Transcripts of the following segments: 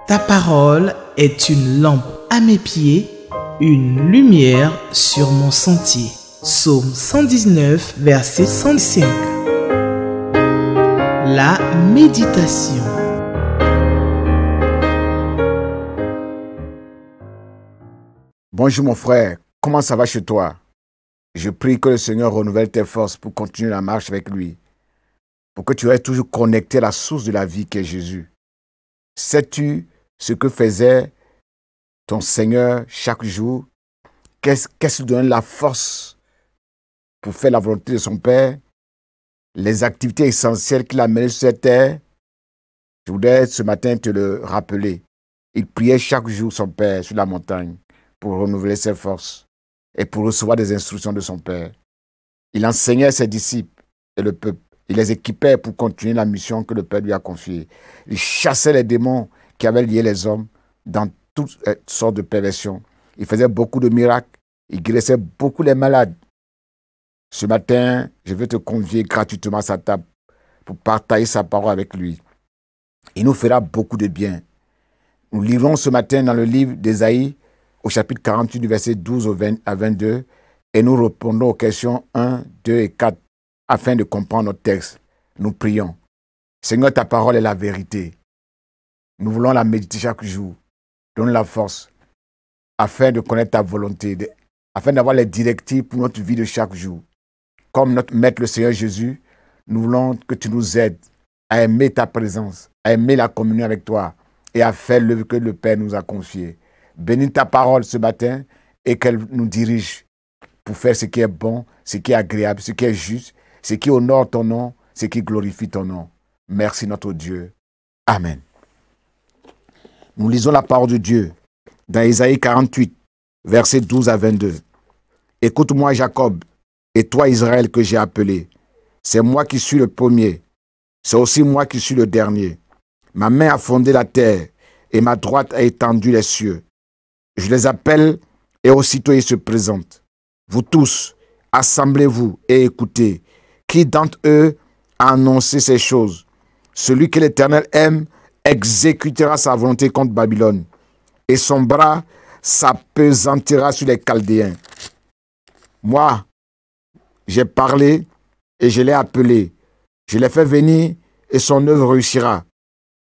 Ta parole est une lampe à mes pieds, une lumière sur mon sentier. Psaume 119, verset 105. La méditation. Bonjour mon frère, comment ça va chez toi? Je prie que le Seigneur renouvelle tes forces pour continuer la marche avec lui, pour que tu restes toujours connecté à la source de la vie qui est Jésus. Sais-tu ce que faisait ton Seigneur chaque jour? Qu'est-ce qui lui donnait la force pour faire la volonté de son Père? Les activités essentielles qu'il a menées sur cette terre? Je voudrais ce matin te le rappeler. Il priait chaque jour son Père sur la montagne pour renouveler ses forces et pour recevoir des instructions de son Père. Il enseignait ses disciples et le peuple. Il les équipait pour continuer la mission que le Père lui a confiée. Il chassait les démons qui avaient lié les hommes dans toutes sortes de perversions. Il faisait beaucoup de miracles. Il guérissait beaucoup les malades. Ce matin, je veux te convier gratuitement à sa table pour partager sa parole avec lui. Il nous fera beaucoup de bien. Nous lirons ce matin dans le livre d'Ésaïe, au chapitre 48, du verset 12 à 22, et nous répondons aux questions 1, 2 et 4 afin de comprendre notre texte. Nous prions. Seigneur, ta parole est la vérité. Nous voulons la méditer chaque jour. Donne la force afin de connaître ta volonté, afin d'avoir les directives pour notre vie de chaque jour. Comme notre Maître, le Seigneur Jésus, nous voulons que tu nous aides à aimer ta présence, à aimer la communion avec toi et à faire l'œuvre que le Père nous a confiée. Bénis ta parole ce matin et qu'elle nous dirige pour faire ce qui est bon, ce qui est agréable, ce qui est juste, ce qui honore ton nom, ce qui glorifie ton nom. Merci notre Dieu. Amen. Nous lisons la parole de Dieu dans Ésaïe 48, versets 12 à 22. Écoute-moi Jacob, et toi Israël que j'ai appelé. C'est moi qui suis le premier, c'est aussi moi qui suis le dernier. Ma main a fondé la terre, et ma droite a étendu les cieux. Je les appelle, et aussitôt ils se présentent. Vous tous, assemblez-vous et écoutez. Qui d'entre eux a annoncé ces choses? Celui que l'Éternel aime exécutera sa volonté contre Babylone, et son bras s'apesantira sur les Chaldéens. Moi, j'ai parlé et je l'ai appelé. Je l'ai fait venir et son œuvre réussira.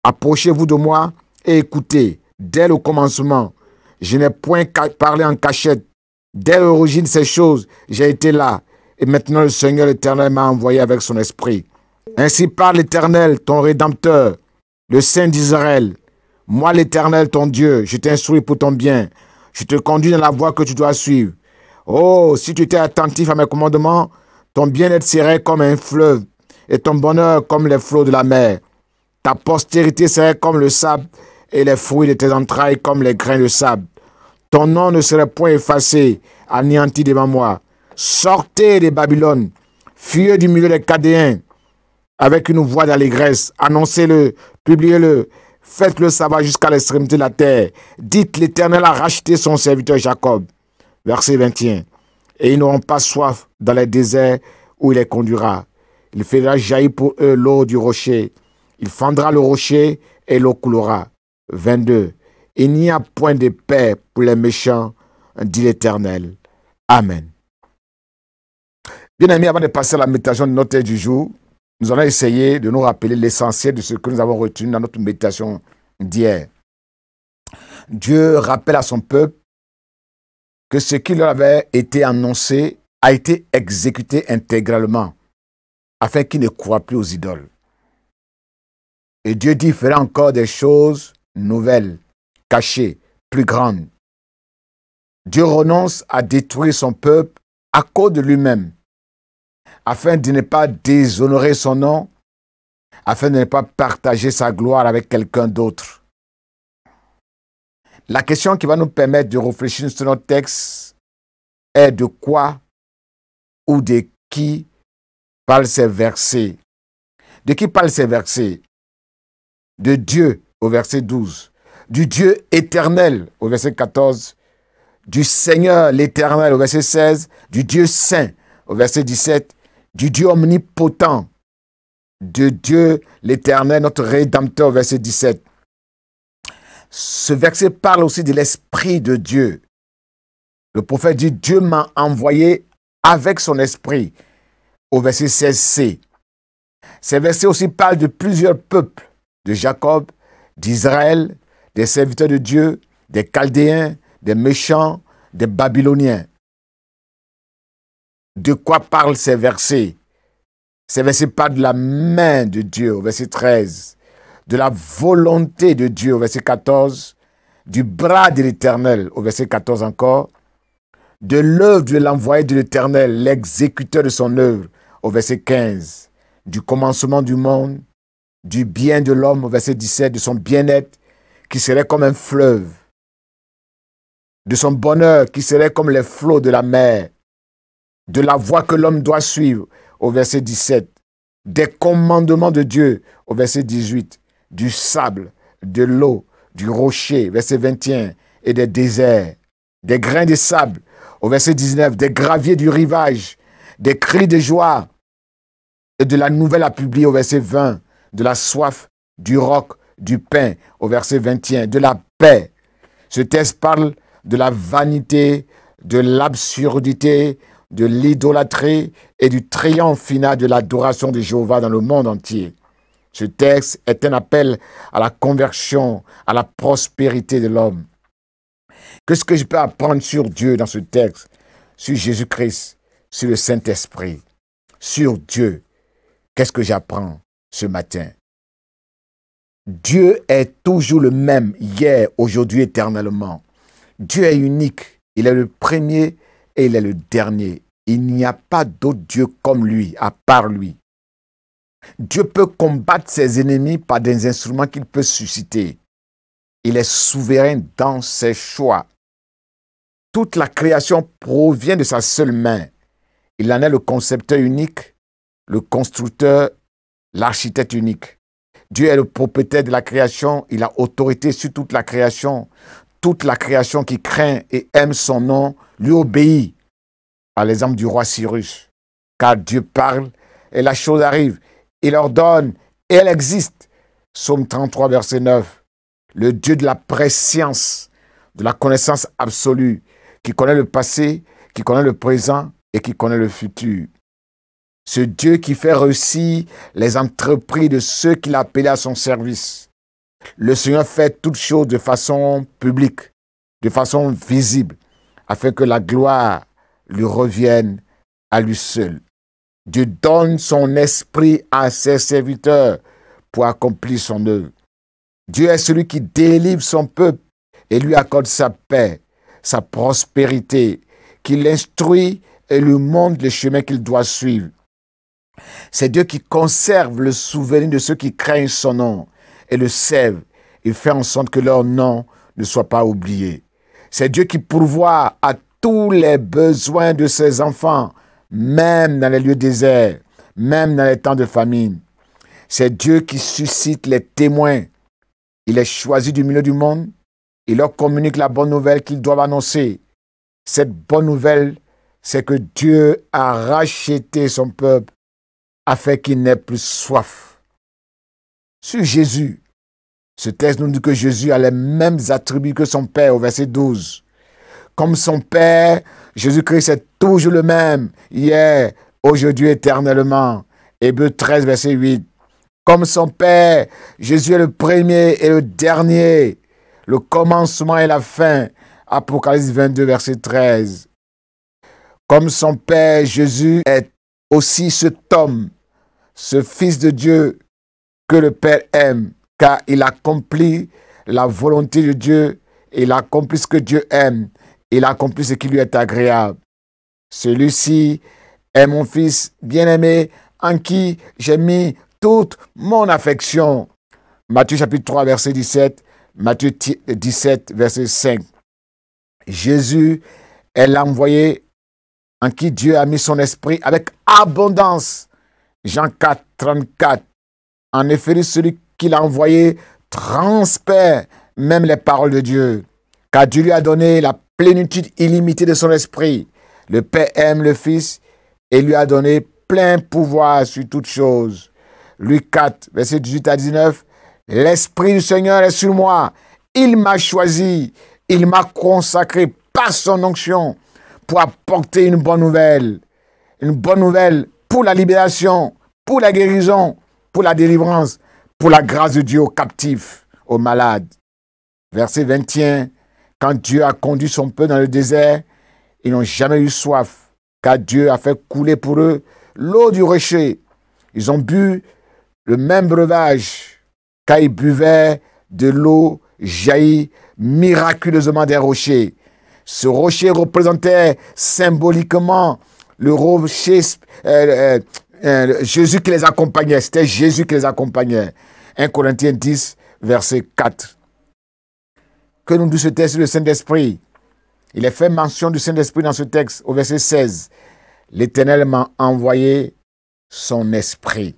Approchez-vous de moi et écoutez. Dès le commencement, je n'ai point parlé en cachette. Dès l'origine de ces choses, j'ai été là. Et maintenant le Seigneur l'Éternel m'a envoyé avec son esprit. Ainsi parle l'Éternel, ton Rédempteur, le Saint d'Israël. Moi l'Éternel, ton Dieu, je t'instruis pour ton bien. Je te conduis dans la voie que tu dois suivre. Oh, si tu étais attentif à mes commandements, ton bien-être serait comme un fleuve et ton bonheur comme les flots de la mer. Ta postérité serait comme le sable et les fruits de tes entrailles comme les grains de sable. Ton nom ne serait point effacé, anéanti devant moi. Sortez de Babylone, fuyez du milieu des Chaldéens, avec une voix d'allégresse. Annoncez-le, publiez-le, faites-le savoir jusqu'à l'extrémité de la terre. Dites, l'Éternel a racheté son serviteur Jacob. Verset 21. Et ils n'auront pas soif dans les déserts où il les conduira. Il fera jaillir pour eux l'eau du rocher. Il fendra le rocher et l'eau coulera. 22. Il n'y a point de paix pour les méchants, dit l'Éternel. Amen. Bien amis, avant de passer à la méditation de notre texte du jour, nous allons essayer de nous rappeler l'essentiel de ce que nous avons retenu dans notre méditation d'hier. Dieu rappelle à son peuple que ce qui leur avait été annoncé a été exécuté intégralement, afin qu'ils ne croient plus aux idoles. Et Dieu dit, il fera encore des choses nouvelles, cachées, plus grandes. Dieu renonce à détruire son peuple à cause de lui-même, afin de ne pas déshonorer son nom, afin de ne pas partager sa gloire avec quelqu'un d'autre. La question qui va nous permettre de réfléchir sur notre texte est de quoi ou de qui parlent ces versets. De qui parlent ces versets? De Dieu au verset 12, du Dieu éternel au verset 14, du Seigneur l'Éternel au verset 16, du Dieu saint au verset 17, du Dieu omnipotent, de Dieu l'Éternel, notre Rédempteur au verset 17. Ce verset parle aussi de l'Esprit de Dieu. Le prophète dit, Dieu m'a envoyé avec son esprit, au verset 16c. Ces versets aussi parlent de plusieurs peuples, de Jacob, d'Israël, des serviteurs de Dieu, des Chaldéens, des méchants, des Babyloniens. De quoi parlent ces versets? Ces versets parlent de la main de Dieu, au verset 13, de la volonté de Dieu, au verset 14, du bras de l'Éternel, au verset 14 encore, de l'œuvre de l'envoyé de l'Éternel, l'exécuteur de son œuvre, au verset 15, du commencement du monde, du bien de l'homme, au verset 17, de son bien-être, qui serait comme un fleuve, de son bonheur, qui serait comme les flots de la mer, de la voie que l'homme doit suivre, au verset 17, des commandements de Dieu, au verset 18, du sable, de l'eau, du rocher, verset 21, et des déserts, des grains de sable, au verset 19, des graviers du rivage, des cris de joie, et de la nouvelle à publier, au verset 20, de la soif, du roc, du pain, au verset 21, de la paix. Ce texte parle de la vanité, de l'absurdité, de l'idolâtrie et du triomphe final de l'adoration de Jéhovah dans le monde entier. Ce texte est un appel à la conversion, à la prospérité de l'homme. Qu'est-ce que je peux apprendre sur Dieu dans ce texte? Sur Jésus-Christ, sur le Saint-Esprit, sur Dieu. Qu'est-ce que j'apprends ce matin? Dieu est toujours le même, hier, aujourd'hui, éternellement. Dieu est unique. Il est le premier et il est le dernier. Il n'y a pas d'autre Dieu comme lui, à part lui. Dieu peut combattre ses ennemis par des instruments qu'il peut susciter. Il est souverain dans ses choix. Toute la création provient de sa seule main. Il en est le concepteur unique, le constructeur, l'architecte unique. Dieu est le propriétaire de la création. Il a autorité sur toute la création. Toute la création qui craint et aime son nom lui obéit. À l'exemple du roi Cyrus. Car Dieu parle et la chose arrive. Il ordonne et elle existe. Psaume 33, verset 9. Le Dieu de la prescience, de la connaissance absolue, qui connaît le passé, qui connaît le présent et qui connaît le futur. Ce Dieu qui fait réussir les entreprises de ceux qu'il a appelés à son service. Le Seigneur fait toutes choses de façon publique, de façon visible, afin que la gloire lui revienne à lui seul. Dieu donne son esprit à ses serviteurs pour accomplir son œuvre. Dieu est celui qui délivre son peuple et lui accorde sa paix, sa prospérité, qui l'instruit et lui montre le chemin qu'il doit suivre. C'est Dieu qui conserve le souvenir de ceux qui craignent son nom et le servent. Il fait en sorte que leur nom ne soit pas oublié. C'est Dieu qui pourvoit à tous les besoins de ses enfants, même dans les lieux déserts, même dans les temps de famine. C'est Dieu qui suscite les témoins. Il les choisit du milieu du monde. Il leur communique la bonne nouvelle qu'ils doivent annoncer. Cette bonne nouvelle, c'est que Dieu a racheté son peuple afin qu'il n'ait plus soif. Sur Jésus, ce texte nous dit que Jésus a les mêmes attributs que son Père au verset 12. Comme son Père, Jésus-Christ est toujours le même, hier, aujourd'hui, éternellement. Hébreux 13, verset 8. Comme son Père, Jésus est le premier et le dernier, le commencement et la fin. Apocalypse 22, verset 13. Comme son Père, Jésus est aussi cet homme, ce Fils de Dieu que le Père aime, car il accomplit la volonté de Dieu, il accomplit ce que Dieu aime, il accomplit ce qui lui est agréable. Celui-ci est mon Fils bien-aimé, en qui j'ai mis toute mon affection. Matthieu chapitre 3, verset 17, Matthieu 17, verset 5. Jésus est l'envoyé en qui Dieu a mis son esprit avec abondance. Jean 4, 34. En effet, celui qu'il a envoyé transpère même les paroles de Dieu, car Dieu lui a donné la plénitude illimitée de son esprit. Le Père aime le Fils et lui a donné plein pouvoir sur toutes choses. Luc 4, verset 18 à 19. L'Esprit du Seigneur est sur moi. Il m'a choisi, il m'a consacré par son onction pour apporter une bonne nouvelle pour la libération, pour la guérison, pour la délivrance, pour la grâce de Dieu aux captifs, aux malades. Verset 21, quand Dieu a conduit son peuple dans le désert, ils n'ont jamais eu soif, car Dieu a fait couler pour eux l'eau du rocher. Ils ont bu le même breuvage, car ils buvaient de l'eau jaillie miraculeusement des rochers. Ce rocher représentait symboliquement le rocher, Jésus qui les accompagnait. C'était Jésus qui les accompagnait. 1 Corinthiens 10, verset 4. Que nous dit ce texte sur le Saint-Esprit? Il est fait mention du Saint-Esprit dans ce texte, au verset 16. L'Éternel m'a envoyé son Esprit.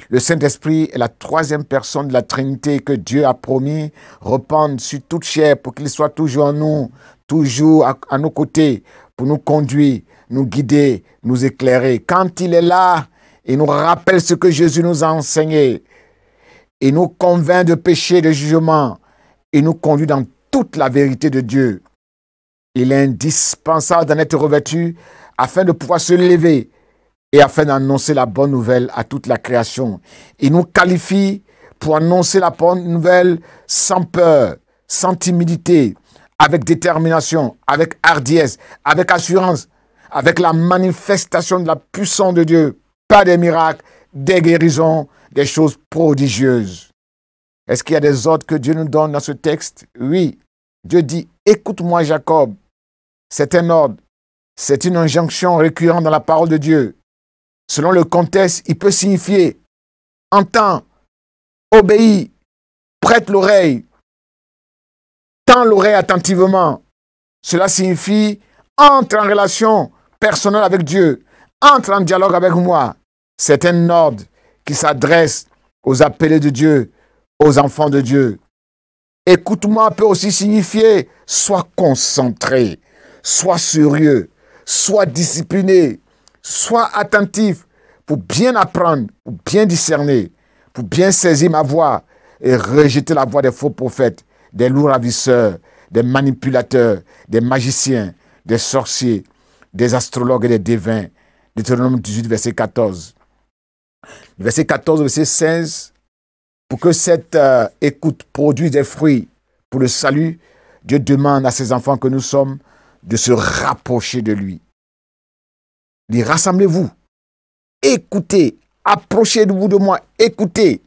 Le Saint-Esprit est la troisième personne de la Trinité que Dieu a promis répandre sur toute chair pour qu'il soit toujours en nous, toujours à nos côtés, pour nous conduire, nous guider, nous éclairer. Quand il est là, il nous rappelle ce que Jésus nous a enseigné. Il nous convainc de péché, de jugement. Il nous conduit dans toute la vérité de Dieu. Il est indispensable d'en être revêtu afin de pouvoir se lever et afin d'annoncer la bonne nouvelle à toute la création. Il nous qualifie pour annoncer la bonne nouvelle sans peur, sans timidité, avec détermination, avec hardiesse, avec assurance, avec la manifestation de la puissance de Dieu, pas des miracles, des guérisons, des choses prodigieuses. Est-ce qu'il y a des ordres que Dieu nous donne dans ce texte? Oui. Dieu dit, écoute-moi Jacob. C'est un ordre. C'est une injonction récurrente dans la parole de Dieu. Selon le contexte, il peut signifier entends, obéis, prête l'oreille, tends l'oreille attentivement. Cela signifie entre en relation personnelle avec Dieu, entre en dialogue avec moi. C'est un ordre qui s'adresse aux appelés de Dieu, aux enfants de Dieu. Écoute-moi peut aussi signifier sois concentré, sois sérieux, sois discipliné, sois attentif pour bien apprendre, pour bien discerner, pour bien saisir ma voix et rejeter la voix des faux prophètes, des lourds ravisseurs, des manipulateurs, des magiciens, des sorciers, des astrologues et des devins. Deutéronome 18, verset 14. Verset 14, verset 16. Pour que cette écoute produise des fruits pour le salut, Dieu demande à ses enfants que nous sommes de se rapprocher de lui. Il dit, rassemblez-vous, écoutez, approchez-vous de moi, écoutez.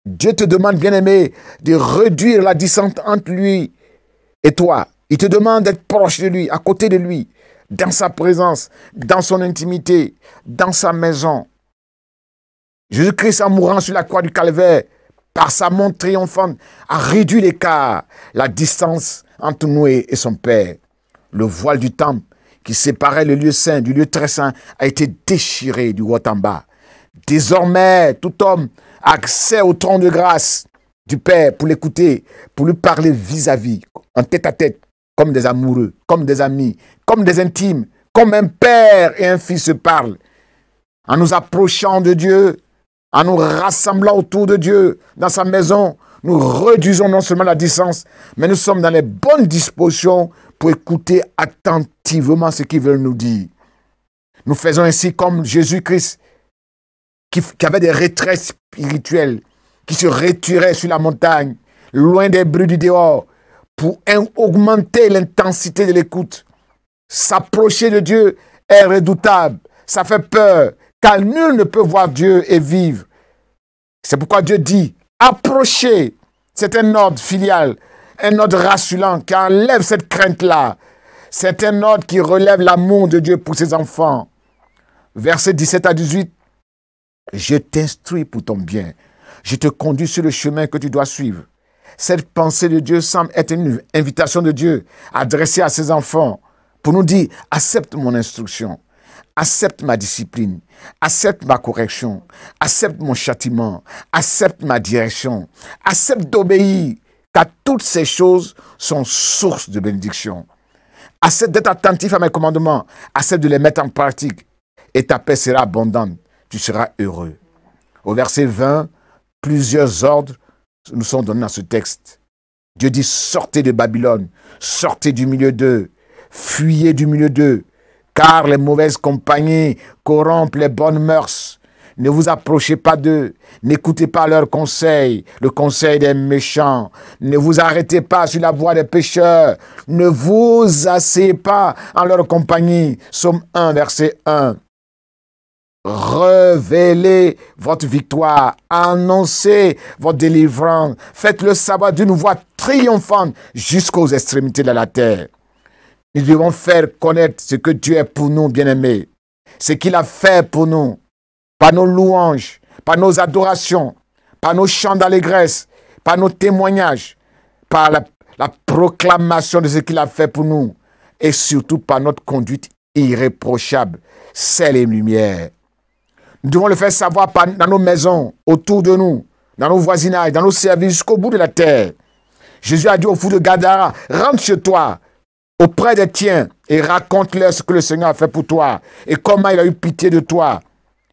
Dieu te demande, bien-aimé, de réduire la distance entre lui et toi. Il te demande d'être proche de lui, à côté de lui, dans sa présence, dans son intimité, dans sa maison. Jésus-Christ, en mourant sur la croix du Calvaire, par sa mort triomphante, a réduit l'écart, la distance entre nous et son Père. Le voile du temple qui séparait le lieu saint du lieu très saint a été déchiré du haut en bas. Désormais, tout homme a accès au trône de grâce du Père pour l'écouter, pour lui parler vis-à-vis, en tête-à-tête, comme des amoureux, comme des amis, comme des intimes, comme un père et un fils se parlent. En nous approchant de Dieu, en nous rassemblant autour de Dieu, dans sa maison, nous réduisons non seulement la distance, mais nous sommes dans les bonnes dispositions pour écouter attentivement ce qu'ils veulent nous dire. Nous faisons ainsi comme Jésus-Christ, qui avait des retraites spirituelles, qui se retirait sur la montagne, loin des bruits du dehors, pour augmenter l'intensité de l'écoute. S'approcher de Dieu est redoutable, ça fait peur, car nul ne peut voir Dieu et vivre. C'est pourquoi Dieu dit, approchez. C'est un ordre filial, un ordre rassurant qui enlève cette crainte-là. C'est un ordre qui relève l'amour de Dieu pour ses enfants. Versets 17 à 18. Je t'instruis pour ton bien. Je te conduis sur le chemin que tu dois suivre. Cette pensée de Dieu semble être une invitation de Dieu adressée à ses enfants pour nous dire, accepte mon instruction. Accepte ma discipline, accepte ma correction, accepte mon châtiment, accepte ma direction, accepte d'obéir, car toutes ces choses sont source de bénédiction. Accepte d'être attentif à mes commandements, accepte de les mettre en pratique, et ta paix sera abondante, tu seras heureux. Au verset 20, plusieurs ordres nous sont donnés dans ce texte. Dieu dit, sortez de Babylone, sortez du milieu d'eux, fuyez du milieu d'eux, car les mauvaises compagnies corrompent les bonnes mœurs. Ne vous approchez pas d'eux, n'écoutez pas leurs conseils, le conseil des méchants. Ne vous arrêtez pas sur la voie des pécheurs, ne vous asseyez pas en leur compagnie. Psaume 1, verset 1. Révélez votre victoire, annoncez votre délivrance, faites le savoir d'une voix triomphante jusqu'aux extrémités de la terre. Nous devons faire connaître ce que Dieu est pour nous, bien-aimés, ce qu'il a fait pour nous, par nos louanges, par nos adorations, par nos chants d'allégresse, par nos témoignages, par la proclamation de ce qu'il a fait pour nous, et surtout par notre conduite irréprochable, sel et lumière. Nous devons le faire savoir dans nos maisons, autour de nous, dans nos voisinages, dans nos services, jusqu'au bout de la terre. Jésus a dit au fou de Gadara, rentre chez toi, auprès des tiens, et raconte-leur ce que le Seigneur a fait pour toi, et comment il a eu pitié de toi.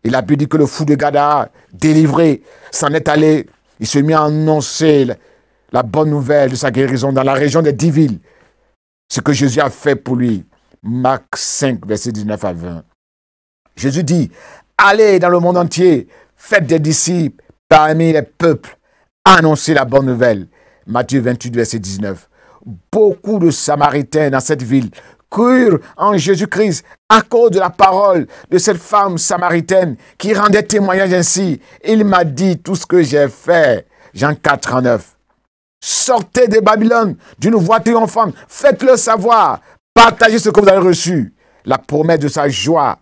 Il a pu dire que le fou de Gadara, délivré, s'en est allé. Il se mit à annoncer la bonne nouvelle de sa guérison dans la région des 10 villes. Ce que Jésus a fait pour lui. Marc 5, verset 19 à 20. Jésus dit, allez dans le monde entier, faites des disciples parmi les peuples, annoncez la bonne nouvelle. Matthieu 28, verset 19. Beaucoup de Samaritains dans cette ville crurent en Jésus-Christ à cause de la parole de cette femme samaritaine qui rendait témoignage ainsi. Il m'a dit tout ce que j'ai fait. Jean 4, 39. Sortez de Babylone d'une voix triomphante. Faites-le savoir. Partagez ce que vous avez reçu. La promesse de sa joie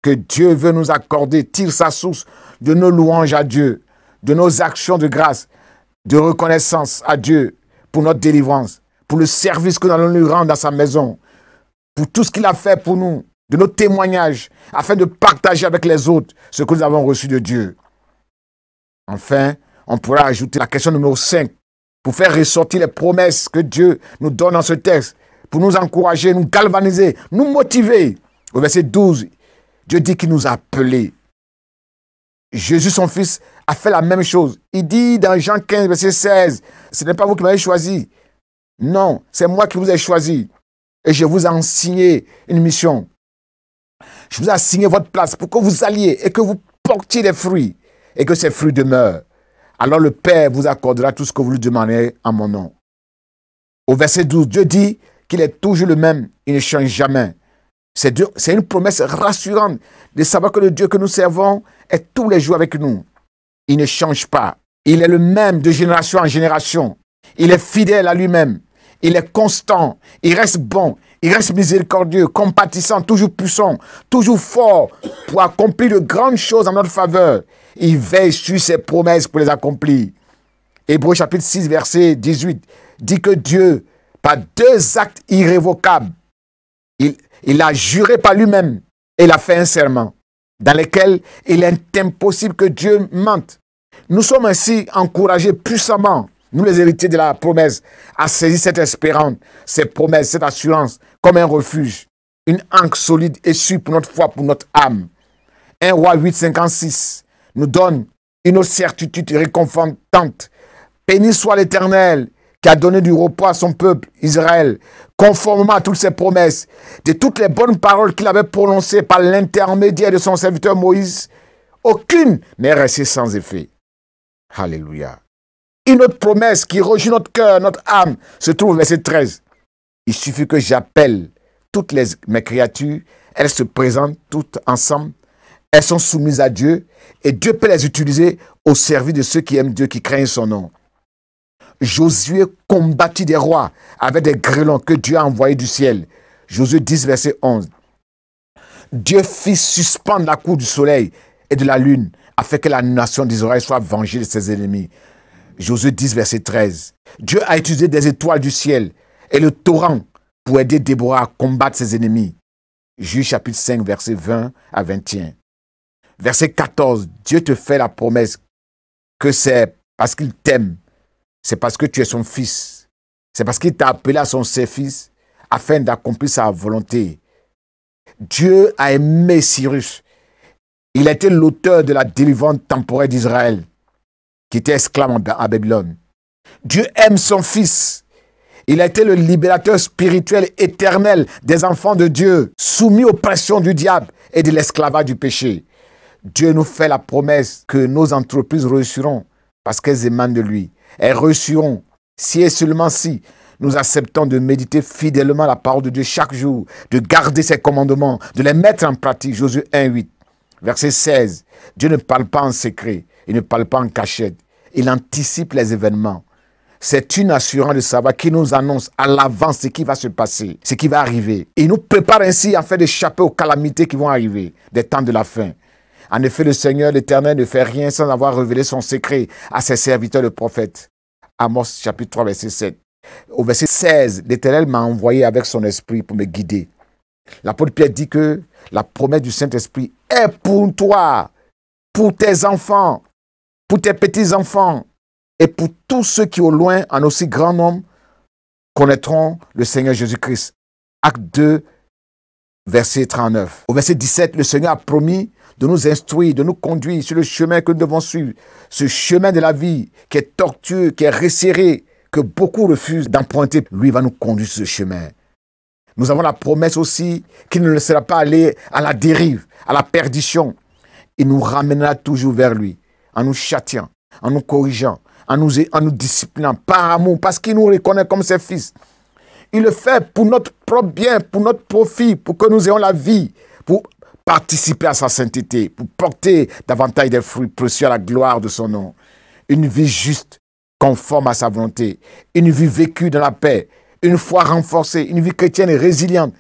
que Dieu veut nous accorder tire sa source de nos louanges à Dieu, de nos actions de grâce, de reconnaissance à Dieu pour notre délivrance, pour le service que nous allons lui rendre dans sa maison, pour tout ce qu'il a fait pour nous, de nos témoignages, afin de partager avec les autres ce que nous avons reçu de Dieu. Enfin, on pourra ajouter la question numéro 5, pour faire ressortir les promesses que Dieu nous donne dans ce texte, pour nous encourager, nous galvaniser, nous motiver. Au verset 12, Dieu dit qu'il nous a appelés. Jésus, son Fils, a fait la même chose. Il dit dans Jean 15, verset 16, « Ce n'est pas vous qui m'avez choisi. Non, c'est moi qui vous ai choisi. Et je vous ai assigné une mission. Je vous ai assigné votre place pour que vous alliez et que vous portiez des fruits et que ces fruits demeurent. Alors le Père vous accordera tout ce que vous lui demandez en mon nom. » Au verset 12, Dieu dit qu'il est toujours le même, il ne change jamais. C'est une promesse rassurante de savoir que le Dieu que nous servons est tous les jours avec nous. Il ne change pas. Il est le même de génération en génération. Il est fidèle à lui-même. Il est constant. Il reste bon. Il reste miséricordieux, compatissant, toujours puissant, toujours fort pour accomplir de grandes choses en notre faveur. Il veille sur ses promesses pour les accomplir. Hébreux chapitre 6, verset 18 dit que Dieu, par 2 actes irrévocables, il a juré par lui-même et il a fait un serment dans lequel il est impossible que Dieu mente. Nous sommes ainsi encouragés puissamment, nous les héritiers de la promesse, à saisir cette espérance, cette promesse, cette assurance comme un refuge, une ancre solide et sûre pour notre foi, pour notre âme. 1 Roi 8, 56 nous donne une autre certitude réconfortante. Béni soit l'Éternel qui a donné du repos à son peuple, Israël, conformément à toutes ses promesses, de toutes les bonnes paroles qu'il avait prononcées par l'intermédiaire de son serviteur Moïse, aucune n'est restée sans effet. Alléluia. Une autre promesse qui rejoint notre cœur, notre âme, se trouve au verset 13. Il suffit que j'appelle toutes mes créatures, elles se présentent toutes ensemble, elles sont soumises à Dieu, et Dieu peut les utiliser au service de ceux qui aiment Dieu, qui craignent son nom. Josué combattit des rois avec des grêlons que Dieu a envoyés du ciel. Josué 10, verset 11. Dieu fit suspendre la cour du soleil et de la lune afin que la nation d'Israël soit vengée de ses ennemis. Josué 10, verset 13. Dieu a utilisé des étoiles du ciel et le torrent pour aider Déborah à combattre ses ennemis. Juge chapitre 5, verset 20 à 21. Verset 14. Dieu te fait la promesse que c'est parce qu'il t'aime. C'est parce que tu es son fils. C'est parce qu'il t'a appelé à son service afin d'accomplir sa volonté. Dieu a aimé Cyrus. Il a été l'auteur de la délivrance temporaire d'Israël, qui était esclave à Babylone. Dieu aime son Fils. Il a été le libérateur spirituel éternel des enfants de Dieu, soumis aux pressions du diable et de l'esclavage du péché. Dieu nous fait la promesse que nos entreprises réussiront parce qu'elles émanent de lui. Elles réussiront si et seulement si nous acceptons de méditer fidèlement la parole de Dieu chaque jour, de garder ses commandements, de les mettre en pratique. Josué 1:8, verset 16. Dieu ne parle pas en secret, il ne parle pas en cachette. Il anticipe les événements. C'est une assurance de savoir qui nous annonce à l'avance ce qui va se passer, ce qui va arriver. Il nous prépare ainsi afin d'échapper aux calamités qui vont arriver, des temps de la fin. En effet, le Seigneur, l'Éternel, ne fait rien sans avoir révélé son secret à ses serviteurs, le prophète. Amos chapitre 3, verset 7. Au verset 16, l'Éternel m'a envoyé avec son esprit pour me guider. L'apôtre Pierre dit que la promesse du Saint-Esprit est pour toi, pour tes enfants, pour tes petits-enfants et pour tous ceux qui au loin, en aussi grand nombre, connaîtront le Seigneur Jésus-Christ. Acte 2, verset 39. Au verset 17, le Seigneur a promis de nous instruire, de nous conduire sur le chemin que nous devons suivre. Ce chemin de la vie qui est tortueux, qui est resserré, que beaucoup refusent d'emprunter. Lui va nous conduire sur ce chemin. Nous avons la promesse aussi qu'il ne laissera pas aller à la dérive, à la perdition. Il nous ramènera toujours vers lui, en nous châtiant, en nous corrigeant, en nous disciplinant, par amour, parce qu'il nous reconnaît comme ses fils. Il le fait pour notre propre bien, pour notre profit, pour que nous ayons la vie, pour participer à sa sainteté, pour porter davantage des fruits précieux à la gloire de son nom. Une vie juste, conforme à sa volonté, une vie vécue dans la paix, une foi renforcée, une vie chrétienne et résiliente.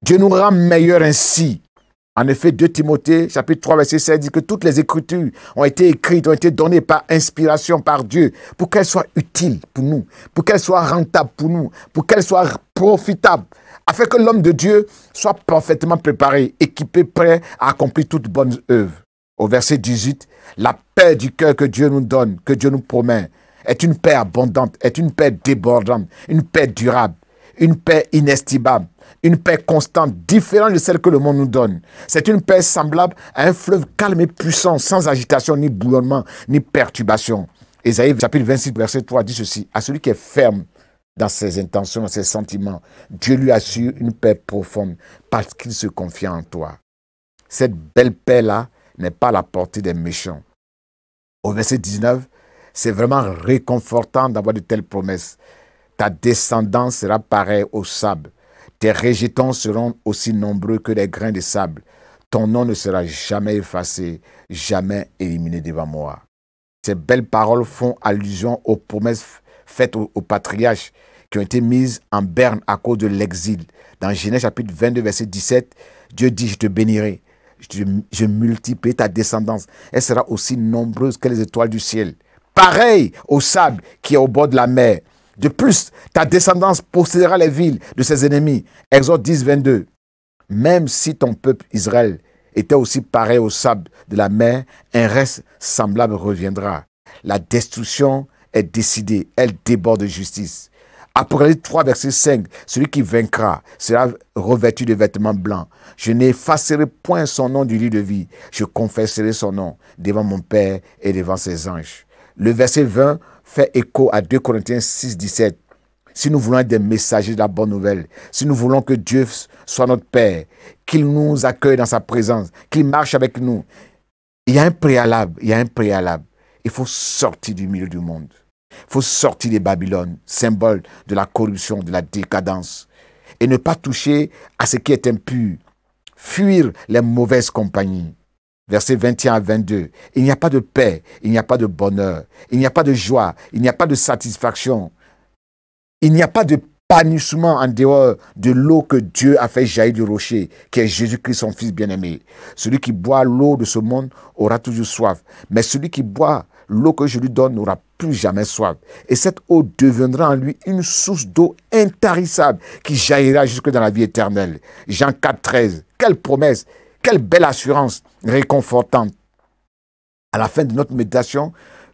Dieu nous rend meilleurs ainsi. En effet, 2 Timothée, chapitre 3, verset 16, dit que toutes les Écritures ont été écrites, ont été données par inspiration, par Dieu, pour qu'elles soient utiles pour nous, pour qu'elles soient rentables pour nous, pour qu'elles soient profitables, afin que l'homme de Dieu soit parfaitement préparé, équipé, prêt à accomplir toute bonne œuvre. Au verset 18, la paix du cœur que Dieu nous donne, que Dieu nous promet, est une paix abondante, est une paix débordante, une paix durable, une paix inestimable, une paix constante, différente de celle que le monde nous donne. C'est une paix semblable à un fleuve calme et puissant, sans agitation, ni bouillonnement, ni perturbation. Ésaïe, chapitre 26, verset 3, dit ceci: à celui qui est ferme dans ses intentions, dans ses sentiments, Dieu lui assure une paix profonde, parce qu'il se confie en toi. Cette belle paix-là n'est pas à la portée des méchants. Au verset 19, c'est vraiment réconfortant d'avoir de telles promesses. Ta descendance sera pareille au sable. Tes rejetons seront aussi nombreux que les grains de sable. Ton nom ne sera jamais effacé, jamais éliminé devant moi. Ces belles paroles font allusion aux promesses faites aux patriarches qui ont été mises en berne à cause de l'exil. Dans Genèse chapitre 22, verset 17, Dieu dit: je te bénirai, je multiplierai ta descendance. Elle sera aussi nombreuse que les étoiles du ciel. Pareil au sable qui est au bord de la mer. De plus, ta descendance possédera les villes de ses ennemis. Exode 10, 22. Même si ton peuple Israël était aussi pareil au sable de la mer, un reste semblable reviendra. La destruction est décidée, elle déborde de justice. Apocalypse 3, verset 5, celui qui vaincra sera revêtu de vêtements blancs. Je n'effacerai point son nom du livre de vie. Je confesserai son nom devant mon Père et devant ses anges. Le verset 20 fait écho à 2 Corinthiens 6, 17. Si nous voulons être des messagers de la bonne nouvelle, si nous voulons que Dieu soit notre Père, qu'il nous accueille dans sa présence, qu'il marche avec nous, il y a un préalable, Il faut sortir du milieu du monde. Il faut sortir de Babylone, symbole de la corruption, de la décadence, et ne pas toucher à ce qui est impur, fuir les mauvaises compagnies. Versets 21 à 22. Il n'y a pas de paix, il n'y a pas de bonheur, il n'y a pas de joie, il n'y a pas de satisfaction. Il n'y a pas de panissement en dehors de l'eau que Dieu a fait jaillir du rocher, qui est Jésus-Christ, son Fils bien-aimé. Celui qui boit l'eau de ce monde aura toujours soif, mais celui qui boit l'eau que je lui donne n'aura plus jamais soif. Et cette eau deviendra en lui une source d'eau intarissable qui jaillira jusque dans la vie éternelle. Jean 4, 13. Quelle promesse! Quelle belle assurance réconfortante. À la fin de notre méditation,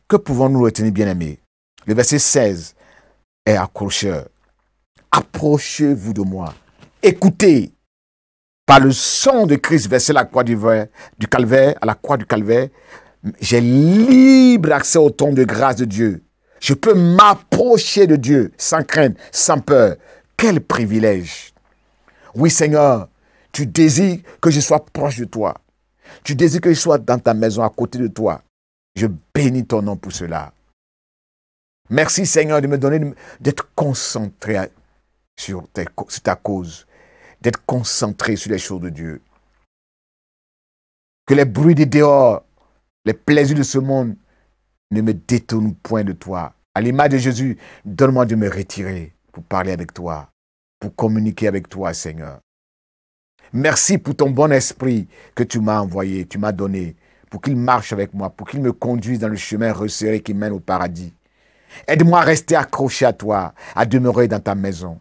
que pouvons-nous retenir, bien-aimés? Le verset 16 est accrocheur. Approchez-vous de moi. Écoutez, par le son de Christ versé à la croix du Calvaire, à la croix du Calvaire, j'ai libre accès au trône de grâce de Dieu. Je peux m'approcher de Dieu sans crainte, sans peur. Quel privilège! Oui, Seigneur, tu désires que je sois proche de toi. Tu désires que je sois dans ta maison, à côté de toi. Je bénis ton nom pour cela. Merci, Seigneur, de me donner d'être concentré sur ta cause, d'être concentré sur les choses de Dieu. Que les bruits des dehors, les plaisirs de ce monde ne me détournent point de toi. À l'image de Jésus, donne-moi de me retirer pour parler avec toi, pour communiquer avec toi, Seigneur. Merci pour ton bon esprit que tu m'as envoyé, tu m'as donné, pour qu'il marche avec moi, pour qu'il me conduise dans le chemin resserré qui mène au paradis. Aide-moi à rester accroché à toi, à demeurer dans ta maison.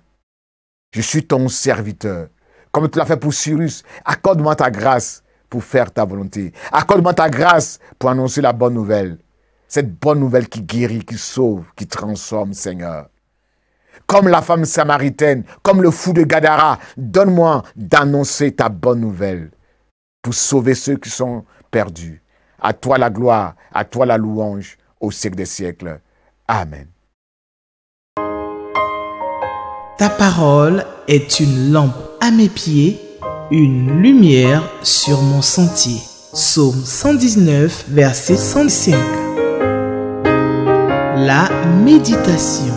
Je suis ton serviteur. Comme tu l'as fait pour Cyrus, accorde-moi ta grâce pour faire ta volonté. Accorde-moi ta grâce pour annoncer la bonne nouvelle. Cette bonne nouvelle qui guérit, qui sauve, qui transforme, Seigneur. Comme la femme samaritaine, comme le fou de Gadara, donne-moi d'annoncer ta bonne nouvelle pour sauver ceux qui sont perdus. À toi la gloire, à toi la louange, au siècle des siècles. Amen. Ta parole est une lampe à mes pieds, une lumière sur mon sentier. Psaume 119, verset 105. La méditation.